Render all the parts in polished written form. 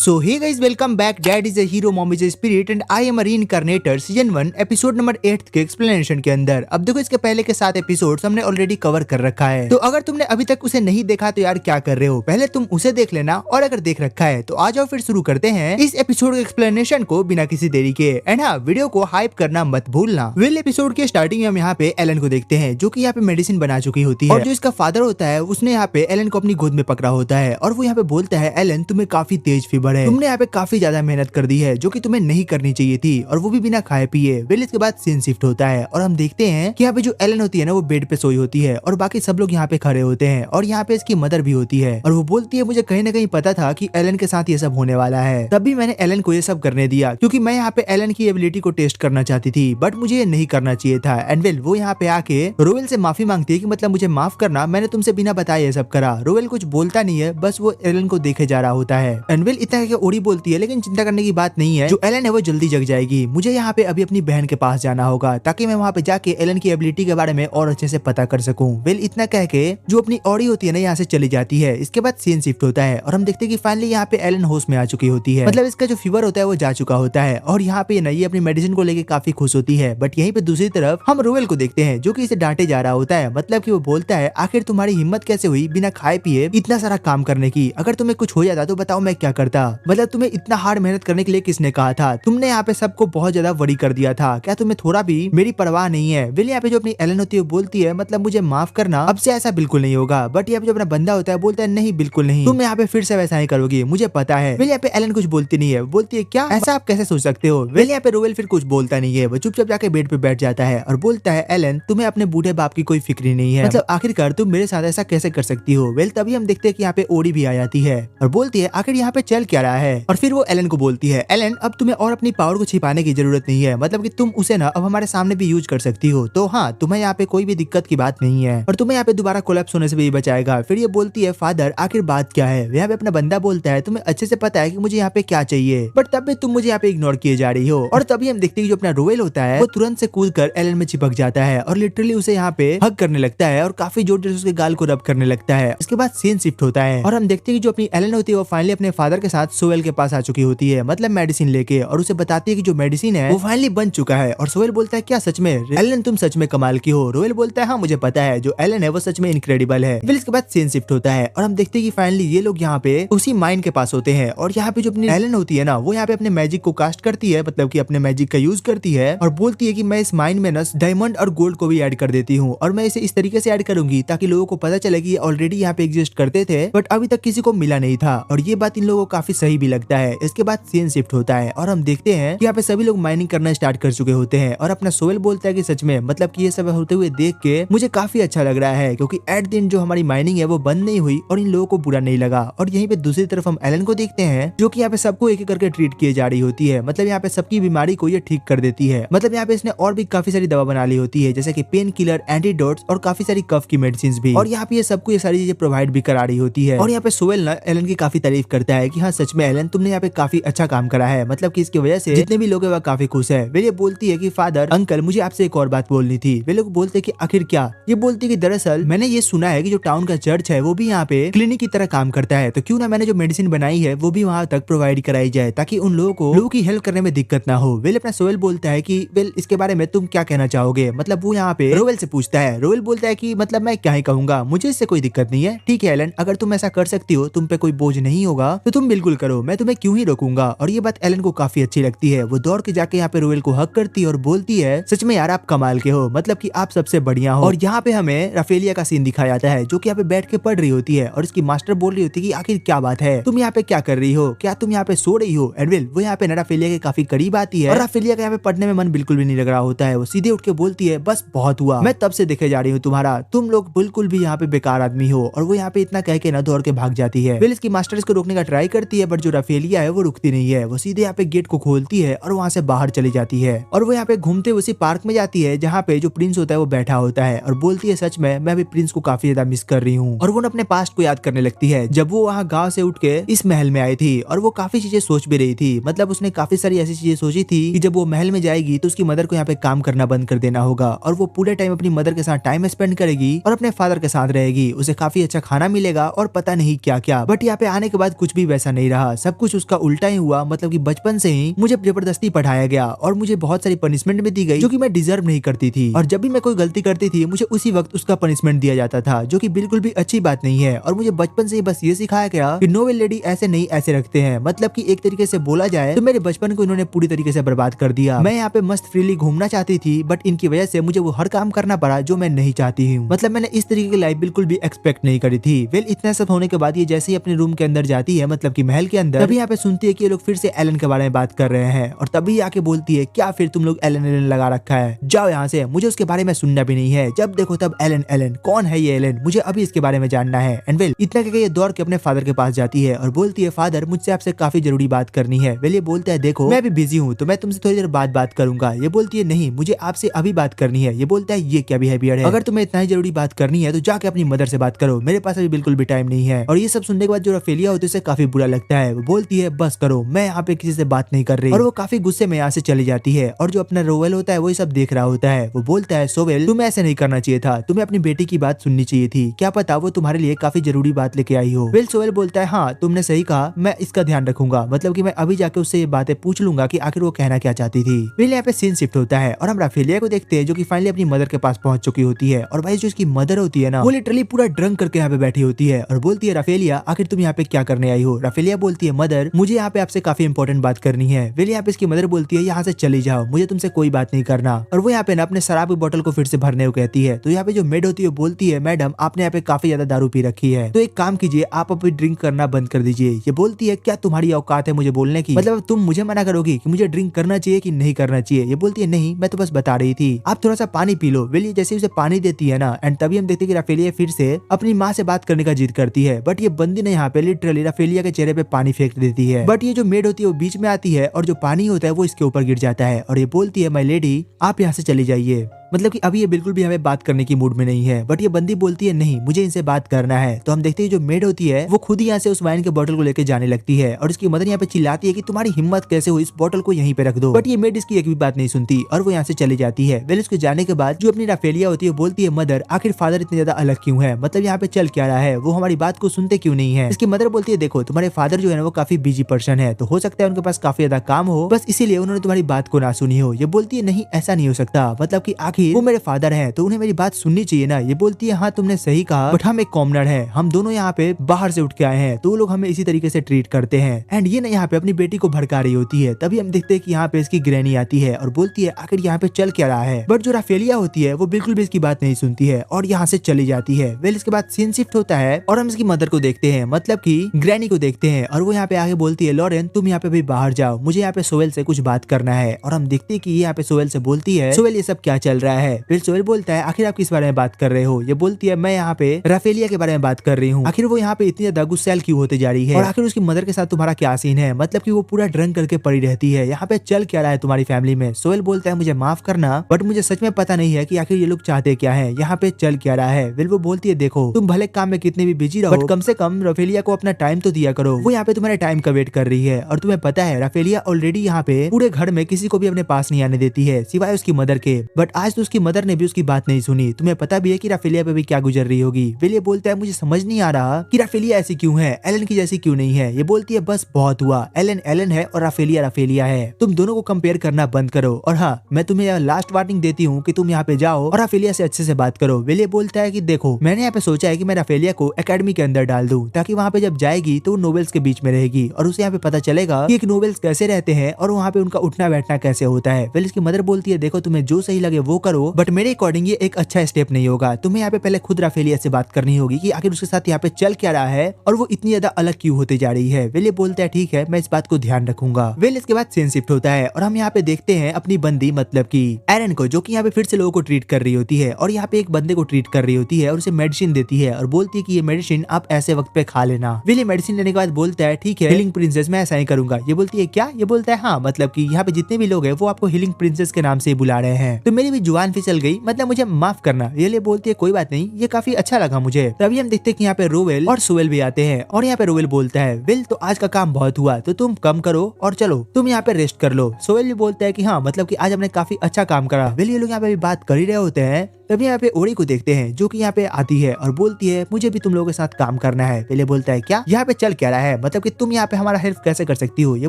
So hey guys, welcome back. Dad is a hero, mom is a spirit and I am a reincarnator season 1 episode number 8 के explanation के अंदर। अब देखो, इसके पहले के 7 एपिसोड्स हमने ऑलरेडी कवर कर रखा है, तो अगर तुमने अभी तक उसे नहीं देखा तो यार क्या कर रहे हो, पहले तुम उसे देख लेना, और अगर देख रखा है तो आ जाओ फिर शुरू करते हैं इस एपिसोड के एक्सप्लेनेशन को बिना किसी देरी के। एंड हाँ, वीडियो को हाइप करना मत भूलना। वेल, एपिसोड के स्टार्टिंग में हम यहाँ पे एलन को देखते हैं जो कि यहाँ पे मेडिसिन बना चुकी होती है, और जो इसका फादर होता है उसने यहाँ पे एलन को अपनी गोद में पकड़ा होता है, और वो यहाँ पे बोलता है, एलन तुम्हें काफी तेज फीवर है, तुमने यहाँ पे काफी ज्यादा मेहनत कर दी है जो कि तुम्हें नहीं करनी चाहिए थी, और वो भी बिना खाए पिए। वेल, इसके बाद सीन शिफ्ट होता है और हम देखते हैं कि यहाँ पे जो एलन होती है ना, वो बेड पे सोई होती है और बाकी सब लोग यहाँ पे खड़े होते हैं, और यहाँ पे इसकी मदर भी होती है, और वो बोलती है, मुझे कहीं ना कहीं पता था कि एलन के साथ ये सब होने वाला है, तब भी मैंने एलन को ये सब करने दिया क्योंकि मैं यहाँ पे एलन की एबिलिटी को टेस्ट करना चाहती थी, बट मुझे ये नहीं करना चाहिए था। एंड वेल, वो यहाँ पे आके रोवेल से माफी मांगती है कि मतलब मुझे माफ करना, मैंने तुमसे बिना बताए ये सब करा। रोवेल कुछ बोलता नहीं है, बस वो एलन को देखे जा रहा होता है। एंड वेल, इतना करके ओडी बोलती है, लेकिन चिंता करने की बात नहीं है, जो एलन है वो जल्दी जग जाएगी, मुझे यहाँ पे अभी अपनी बहन के पास जाना होगा ताकि मैं वहाँ पे जाके एलन की एबिलिटी के बारे में और अच्छे से पता कर सकूं। वेल, इतना कह के जो अपनी ऑडी होती है ना, यहाँ से चली जाती है। इसके बाद सीन शिफ्ट होता है और हम देखते हैं कि फाइनली यहाँ पे एलन होश में आ चुकी होती है, मतलब इसका जो फीवर होता है वो जा चुका होता है, और यहाँ पे ये अपनी मेडिसिन को लेके काफी खुश होती है। बट यहीं पे दूसरी तरफ हम रोवेल को देखते हैं जो कि इसे डांटे जा रहा होता है, मतलब कि वो बोलता है, आखिर तुम्हारी हिम्मत कैसे हुई बिना खाए पिए इतना सारा काम करने की, अगर तुम्हें कुछ हो जाता तो बताओ मैं क्या करता, मतलब तुम्हें इतना हार्ड मेहनत करने के लिए किसने कहा था, तुमने यहाँ पे सबको बहुत ज्यादा वरी कर दिया था, क्या तुम्हें थोड़ा भी मेरी परवाह नहीं है। वेल, यहाँ पे जो अपनी एलन होती है वो बोलती है, मतलब मुझे माफ करना, अब से ऐसा बिल्कुल नहीं होगा। बट यहाँ पे जो अपना बंदा होता है बोलता है, नहीं बिल्कुल नहीं, तुम यहाँ पे फिर से वैसा ही करोगी, मुझे पता है। वेल, यहाँ पे एलन कुछ बोलती नहीं है, बोलती है, क्या ऐसा आप कैसे सोच सकते हो। वेल, यहाँ पे रोवेल फिर कुछ बोलता नहीं है, वो चुपचाप जाके बेड पे बैठ जाता है और बोलता है, एलन तुम्हें अपने बूढ़े बाप की कोई फिक्र नहीं है, मतलब आखिरकार तुम मेरे साथ ऐसा कैसे कर सकती हो। वेल, तभी हम देखते हैं कि यहाँ पे ओडी भी आ जाती है और बोलती है, आखिर यहाँ पे चल क्या रहा है, और फिर वो एलन को बोलती है, एलन अब तुम्हें और अपनी पावर को छिपाने की जरूरत नहीं है, मतलब कि तुम उसे ना अब हमारे सामने भी यूज कर सकती हो, तो हाँ, तुम्हें यहाँ पे कोई भी दिक्कत की बात नहीं है, और तुम्हें यहाँ पे दोबारा कोलैप्स होने से भी बचाएगा। फिर ये बोलती है, फादर आखिर बात क्या है। यहाँ पे अपना बंदा बोलता है, तुम्हें अच्छे से पता है कि मुझे यहाँ पे क्या चाहिए, बट तब भी तुम मुझे यहाँ पे इग्नोर किए जा रही हो। और तभी हम देखते हैं कि जो अपना रोवेल होता है वो तुरंत से कूद कर एलन में चिपक जाता है और लिटरली उसे यहाँ पे हग करने लगता है और काफी जोर जोर से उसके गाल को रब करने लगता है। इसके बाद सीन शिफ्ट होता है और हम देखते हैं कि जो अपनी एलन होती है वो फाइनली अपने फादर के साथ सोवेल के पास आ चुकी होती है, मतलब मेडिसिन लेके, और उसे बताती है कि जो मेडिसिन है वो फाइनली बन चुका है। और सोवेल बोलता है, क्या सच में एलन तुम सच में कमाल की हो। रोवेल बोलता है, हाँ मुझे पता है, जो एलन है वो सच में इनक्रेडिबल है। फिर इसके बाद सीन शिफ्ट होता है और हम देखते हैं कि फाइनली ये लोग यहाँ पे उसी माइन के पास होते हैं, और यहाँ पे जो अपनी एलन होती है ना, वो यहाँ पे अपने मैजिक को कास्ट करती है, मतलब कि अपने मैजिक का यूज करती है, और बोलती है कि मैं इस माइन में ना डायमंड और गोल्ड को भी ऐड कर देती हूँ, और मैं इसे इस तरीके से ऐड करूंगी ताकि लोगों को पता चले कि ये ऑलरेडी यहाँ पे एग्जिस्ट करते थे बट अभी तक किसी को मिला नहीं था, और ये बात इन लोगों को काफी सही भी लगता है। इसके बाद सीन शिफ्ट होता है और हम देखते हैं कि यहाँ पे सभी लोग माइनिंग करना स्टार्ट कर चुके होते हैं, और अपना सोवेल बोलता है कि सच में, मतलब कि ये सब होते हुए देख के मुझे काफी अच्छा लग रहा है, क्योंकि एट दिन जो हमारी माइनिंग है वो बंद नहीं हुई और इन लोगों को बुरा नहीं लगा। और यहीं पे दूसरी तरफ हम एलन को देखते हैं जो कि यहाँ पे सबको एक एक करके ट्रीट किए जा रही होती है, मतलब यहाँ पे सबकी बीमारी को ये ठीक कर देती है, मतलब यहाँ पे इसने और भी काफी सारी दवा बना ली होती है, जैसे कि पेन किलर, एंटीडोट्स और काफी सारी कफ की मेडिसिन भी, और यहाँ पे ये सबको ये सारी चीजें प्रोवाइड भी करा रही होती है। और यहाँ पे सोवेल ना एलन की काफी तारीफ करता है कि हाँ सच में एलन तुमने यहाँ पे काफी अच्छा काम करा है, मतलब कि इसकी वजह से जितने भी लोग हैं वह काफी खुश है। वे ये बोलती है कि फादर अंकल मुझे आपसे एक और बात बोलनी थी। वे लोग बोलते हैं कि आखिर क्या। ये बोलती है कि दरअसल मैंने ये सुना है कि जो टाउन का चर्च है वो भी यहाँ पे क्लिनिक की तरह काम करता है, तो क्यों ना मैंने जो मेडिसिन बनाई है वो भी वहाँ तक प्रोवाइड कराई जाए ताकि उन लोगों की हेल्प करने में दिक्कत ना हो। वेल, अपना सोवेल बोलता है कि वेल इसके बारे में तुम क्या कहना चाहोगे, मतलब वो यहाँ पे रोवेल से पूछता है। रोवेल बोलता है कि मतलब मैं क्या ही कहूंगा, मुझे इससे कोई दिक्कत नहीं है, ठीक है एलन, अगर तुम ऐसा कर सकती हो, तुम पे कोई बोझ नहीं होगा तो तुम बिल्कुल करो, मैं तुम्हें क्यों ही रोकूंगा। और ये बात एलन को काफी अच्छी लगती है, वो दौड़ के जाके यहाँ पे रोवेल को हक करती है और बोलती है, सच में यार आप कमाल के हो, मतलब कि आप सबसे बढ़िया हो। और यहाँ पे हमें राफेलिया का सीन दिखाया जाता है जो कि यहाँ पे बैठ के पढ़ रही होती है, और इसकी मास्टर बोल रही होती है कि आखिर क्या बात है, तुम यहाँ पे क्या कर रही हो, क्या तुम यहाँ पे सो रही हो। एंड वेल, वो यहाँ पे राफेलिया के काफी करीब आती है और राफेलिया का यहाँ पे पढ़ने में मन बिल्कुल भी नहीं लग रहा होता है। वो सीधे उठ के बोलती है, बस बहुत हुआ, मैं तब से देखे जा रही हूँ तुम्हारा, तुम लोग बिल्कुल भी यहाँ पे बेकार आदमी हो। और वो यहाँ पे इतना कह के ना दौड़ के भाग जाती है। वेल, इसकी मास्टर इसको रोकने का ट्राई करती है बट जो राफेलिया है वो रुकती नहीं है, वो सीधे यहाँ पे गेट को खोलती है और वहाँ से बाहर चली जाती है, और वो यहाँ पे घूमते उसी पार्क में जाती है जहाँ पे जो प्रिंस होता है वो बैठा होता है, और बोलती है, सच में मैं भी प्रिंस को काफी ज्यादा मिस कर रही हूँ। और वो अपने पास्ट को याद करने लगती है जब वो वहाँ गाँव से उठ के इस महल में आई थी, और वो काफी चीजें सोच भी रही थी, मतलब उसने काफी सारी ऐसी चीजें सोची थी कि जब वो महल में जाएगी तो उसकी मदर को यहाँ पे काम करना बंद कर देना होगा, और वो पूरे टाइम अपनी मदर के साथ टाइम स्पेंड करेगी और अपने फादर के साथ रहेगी, उसे काफी अच्छा खाना मिलेगा और पता नहीं क्या क्या। बट यहाँ पे आने के बाद कुछ भी वैसा नहीं रहा, सब कुछ उसका उल्टा ही हुआ। मतलब कि बचपन से ही मुझे जबरदस्ती पढ़ाया गया और मुझे बहुत सारी पनिशमेंट भी दी गई जो कि मैं डिजर्व नहीं करती थी, और जब भी मैं कोई गलती करती थी मुझे उसी वक्त उसका पनिशमेंट दिया जाता था, जो कि बिल्कुल भी अच्छी बात नहीं है। और मुझे बचपन से ही बस ये सिखाया गया कि नोवेल लेडी ऐसे नहीं ऐसे रखते हैं। मतलब कि एक तरीके से बोला जाए तो मेरे बचपन को इन्होंने पूरी तरीके से बर्बाद कर दिया। मैं यहाँ पे मस्त फ्रीली घूमना चाहती थी, बट इनकी वजह से मुझे वो हर काम करना पड़ा जो मैं नहीं चाहती हूँ। मतलब मैंने इस तरीके की लाइफ बिल्कुल भी एक्सपेक्ट नहीं करी थी। वेल इतना सब होने के बाद ये जैसे ही अपने रूम के अंदर जाती है, मतलब कि महल के अंदर, तभी यहाँ पे सुनती है कि ये लोग फिर से एलन के बारे में बात कर रहे हैं। और तभी आके बोलती है, क्या फिर तुम लोग एलन एलन लगा रखा है, जाओ यहाँ से, मुझे उसके बारे में सुनना भी नहीं है। जब देखो तब एलन एलन, कौन है ये एलन, मुझे अभी इसके बारे में जानना है। एंड वेल इतना कहकर ये दौड़ के अपने फादर के पास जाती है और बोलती है, फादर मुझसे आपसे काफी जरूरी बात करनी है। वेल ये बोलता है, देखो मैं भी बिजी हूँ तो मैं तुमसे थोड़ी देर बाद बात करूंगा। ये बोलती है, नहीं मुझे आपसे अभी बात करनी है। ये बोलता है, ये क्या बिहेवियर है, अगर तुम्हें इतना ही जरूरी बात करनी है तो जाके अपनी मदर से बात करो, मेरे पास अभी बिल्कुल भी टाइम नहीं है। और ये सब सुनने के बाद जो राफेलिया होती है उसे काफी बुरा लगता है। वो बोलती है, बस करो, मैं यहाँ पे किसी से बात नहीं कर रही, और वो काफी गुस्से में यहाँ से चली जाती है। और जो अपना रोवेल होता है वो ये सब देख रहा होता है। वो बोलता है, सोवेल तुम्हें ऐसे नहीं करना चाहिए था, तुम्हें अपनी बेटी की बात सुननी चाहिए थी, क्या पता वो तुम्हारे लिए काफी जरूरी बात लेके आई हो। वेल सोवेल बोलता है, हाँ तुमने सही कहा, मैं इसका ध्यान रखूंगा। मतलब कि मैं अभी जाके उससे ये बातें पूछ लूंगा कि आखिर वो कहना क्या चाहती थी। वेल यहाँ पे सीन शिफ्ट होता है और हम राफेलिया को देखते हैं जो कि फाइनली अपनी मदर के पास पहुंच चुकी होती है। और भाई जो इसकी मदर होती है ना, वो लिटरली पूरा ड्रंक करके यहाँ पे बैठी होती है और बोलती है, राफेलिया आखिर तुम यहाँ पे क्या करने आई हो। राफेलिया बोलती है, मदर मुझे यहाँ पे आपसे काफी इंपॉर्टेंट बात करनी है। वेल यहाँ पे इसकी मदर बोलती है, यहाँ से चली जाओ, मुझे तुमसे कोई बात नहीं करना। और वो यहाँ पे ना अपने शराब की बोतल को फिर से भरने को कहती है। तो यहाँ पे जो मेड होती है बोलती है, मैडम आपने यहाँ पे काफी ज्यादा दारू पी रखी है, तो एक काम कीजिए, आप अभी ड्रिंक करना बंद कर दीजिए। ये बोलती है, क्या तुम्हारी औकात है मुझे बोलने की, मतलब तुम मुझे मना करोगी कि मुझे ड्रिंक करना चाहिए कि नहीं करना चाहिए। ये बोलती है, नहीं मैं तो बस बता रही थी, आप थोड़ा सा पानी पी लो। वेल ये जैसे उसे पानी देती है ना, एंड तभी हम देखते हैं कि राफेलिया फिर से अपनी माँ से बात करने का जिद करती है। बट ये बंदी ने यहाँ पे लिटरली राफेलिया के चेहरे पे पानी फेंक देती है। बट ये जो मेड होती है वो बीच में आती है और जो पानी होता है वो इसके ऊपर गिर जाता है। और ये बोलती है, माय लेडी आप यहाँ से चली जाइए। मतलब कि अभी ये बिल्कुल भी हमें बात करने की मूड में नहीं है। बट ये बंदी बोलती है, नहीं मुझे इनसे बात करना है। तो हम देखते हैं जो मेड होती है वो खुद ही यहाँ से उस वाइन के बोतल को लेकर जाने लगती है और इसकी मदर यहाँ पे चिल्लाती है कि तुम्हारी हिम्मत कैसे हुई, इस बोतल को यहीं पे रख दो। बट ये मेड इसकी एक भी बात नहीं सुनती और वो यहाँ से चली जाती है। वेल उसके जाने के बाद जो अपनी राफेलिया होती है बोलती है, मदर आखिर फादर इतने ज्यादा अलग क्यों है, मतलब यहाँ पे चल क्या रहा है, वो हमारी बात को सुनते क्यों नहीं है। इसकी मदर बोलती है, देखो तुम्हारे फादर जो है ना वो काफी बिजी पर्सन है, तो हो सकता है उनके पास काफी ज्यादा काम हो, बस इसीलिए उन्होंने तुम्हारी बात को ना सुनी हो। ये बोलती है, नहीं ऐसा नहीं हो सकता, मतलब कि आखिर वो मेरे फादर है तो उन्हें मेरी बात सुननी चाहिए ना। ये बोलती है, हाँ तुमने सही कहा, बट हम एक कॉमनर है, हम दोनों यहाँ पे बाहर से उठ के आए हैं, तो वो लोग हमें इसी तरीके से ट्रीट करते हैं। एंड ये ना यहाँ पे अपनी बेटी को भड़का रही होती है। तभी हम देखते हैं कि यहाँ पे इसकी ग्रैनी आती है और बोलती है, आखिर यहाँ पे चल क्या रहा है। बट जो राफेलिया होती है वो बिल्कुल भी इसकी बात नहीं सुनती है और यहाँ से चली जाती है। वेल इसके बाद सीन शिफ्ट होता है और हम इसकी मदर को देखते हैं, मतलब की ग्रैनी को देखते हैं। और वो यहाँ पे आगे बोलती है, लॉरेन तुम यहाँ पे भी बाहर जाओ, मुझे यहाँ पे सोहेल से कुछ बात करना है। और हम देखते हैं कि ये यहाँ पे सोहेल से बोलती है, सोहेल ये सब क्या चल रहा है। फिर सोहेल बोलता है, आखिर आप किस बारे में बात कर रहे हो। ये बोलती है, मैं यहाँ पे राफेलिया के बारे में बात कर रही हूँ, आखिर वो यहाँ पे इतनी ज्यादा गुस्सैल क्यों होते जा रही है और आखिर उसकी मदर के साथ तुम्हारा क्या सीन है, मतलब कि वो पूरा ड्रंक करके पड़ी रहती है, यहाँ पे चल क्या रहा है तुम्हारी फैमिली में। सोहेल बोलता है, मुझे माफ करना बट मुझे सच में पता नहीं है कि आखिर ये लोग चाहते क्या है, यहाँ पे चल क्या रहा है। वेल वो बोलती है, देखो तुम भले काम में कितने भी बिजी रहो बट कम से कम राफेलिया को अपना टाइम तो दिया करो, वो यहाँ पे तुम्हारे टाइम का वेट कर रही है। और तुम्हें पता है राफेलिया ऑलरेडी यहाँ पे पूरे घर में किसी को भी अपने पास नहीं आने देती है सिवाय उसकी मदर के। बट आज तो उसकी मदर ने भी उसकी बात नहीं सुनी। तुम्हें पता भी है कि राफेलिया पे भी क्या गुजर रही होगी। वेल ये बोलता है, मुझे समझ नहीं आ रहा कि राफेलिया ऐसी क्यों है, एलन की जैसी क्यों नहीं है। ये बोलती है, बस बहुत हुआ, एलन एलन है और राफेलिया राफेलिया है, तुम दोनों को कंपेयर करना बंद करो। और हाँ मैं तुम्हें लास्ट वार्निंग देती हूँ कि तुम यहाँ पे जाओ और राफेलिया से अच्छे से बात करो। वेल ये बोलता है कि देखो मैंने यहाँ पे सोचा है कि मैं राफेलिया को एकेडमी के अंदर डाल दूं, ताकि वहाँ पे जब जाएगी तो नोवेल्स के बीच में रहेगी और उसे यहाँ पे पता चलेगा कि एक नोवेल्स कैसे रहते हैं और वहाँ पे उनका उठना बैठना कैसे होता है। वेल इसकी मदर बोलती है, देखो तुम्हें जो सही लगे वो करो, बट मेरे अकॉर्डिंग ये एक अच्छा स्टेप नहीं होगा। तुम्हें यहाँ पे पहले खुद राफेलिया से बात करनी होगी कि आखिर उसके साथ यहाँ पे चल क्या रहा है और वो इतनी ज्यादा अलग क्यों होते जा रही है। वेल ये बोलता है, ठीक है मैं इस बात को ध्यान रखूंगा। वेल इसके बाद सीन शिफ्ट होता है और हम यहाँ पे देखते हैं अपनी बंदी मतलब की एरन को, जो कि यहाँ पे फिर से लोगों को ट्रीट कर रही होती है और यहाँ पे एक बंदे को ट्रीट कर रही होती है और उसे मेडिसिन देती है और बोलती है कि ये मेडिसिन आप ऐसे वक्त पे खा लेना। वेल ये मेडिसिन लेने के बाद बोलता है, ठीक है हीलिंग प्रिंसेस मैं ऐसा ही करूंगा। ये बोलती है, क्या? ये बोलता है, हाँ मतलब कि यहाँ पे जितने भी लोग हैं वो आपको हीलिंग प्रिंसेस के नाम से बुला रहे हैं, तो मेरी भी जुबान फिसल गई, मतलब मुझे माफ करना। ये बोलती है, कोई बात नहीं, ये काफी अच्छा लगा मुझे। तभी हम देखते हैं कि यहाँ पे रोवेल और सोहेल भी आते हैं और यहाँ पे रोवेल बोलता है, वेल तो आज का काम बहुत हुआ तो तुम कम करो और चलो तुम यहाँ पे रेस्ट कर लो। सोहेल भी बोलता है कि हाँ मतलब कि आज हमने काफी अच्छा काम करा। वेल ये लोग यहाँ पे भी बात कर ही रहे होते हैं तभी यहाँ पे ओरी को देखते हैं जो कि यहाँ पे आती है और बोलती है मुझे भी तुम लोगों के साथ काम करना है। पहले बोलता है क्या यहाँ पे चल क्या रहा है, मतलब कि तुम यहाँ पे हमारा हेल्प कैसे कर सकती हो। ये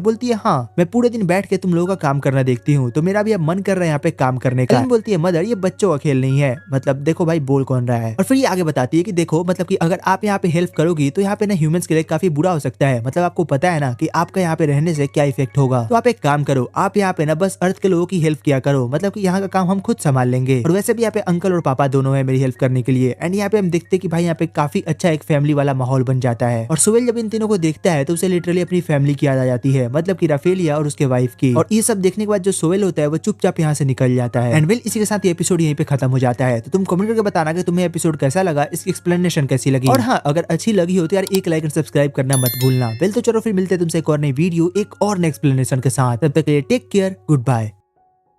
बोलती है हाँ मैं पूरे दिन बैठ के तुम लोगों का काम करना देखती हूँ तो मेरा भी अब मन कर रहा है यहाँ पे काम करने का। बोलती है मदर ये बच्चों का खेल नहीं है, मतलब देखो भाई बोल कौन रहा है। और फिर ये आगे बताती है कि देखो मतलब कि अगर आप यहाँ पे हेल्प करोगी तो यहाँ पे ना ह्यूमंस के लिए काफी बुरा हो सकता है, मतलब आपको पता है ना कि आपका यहाँ पे रहने से क्या इफेक्ट होगा। तो आप एक काम करो, आप यहाँ पे ना बस अर्थ के लोगों की हेल्प किया करो, मतलब कि यहाँ का काम हम खुद संभाल लेंगे। और वैसे भी यहाँ पे अंकल और पापा दोनों है मेरी हेल्प करने के लिए। एंड यहाँ पे हम देखते कि भाई यहाँ पे काफी अच्छा एक फैमिली वाला माहौल बन जाता है। और सोहेल जब इन तीनों को देखता है तो उसे लिटरली अपनी फैमिली की याद आ जाती है, मतलब कि राफेलिया और उसके वाइफ की। और ये सब देखने के बाद जो सोहेल होता है वो चुपचाप यहाँ से निकल जाता है। एंड वेल इसी के साथ ये एपिसोड यहीं पे खत्म हो जाता है। तो तुम कमेंट करके बताना कि तुम्हें एपिसोड कैसा लगा, इसकी एक्सप्लेनेशन कैसी लगी। और हाँ अगर अच्छी लगी हो तो यार एक लाइक एंड सब्सक्राइब करना मत भूलना। वेल तो चलो फिर मिलते हैं तुमसे एक और नई वीडियो एक और नई एक्सप्लेनेशन के साथ। तब तक के लिए टेक केयर, गुड बाय।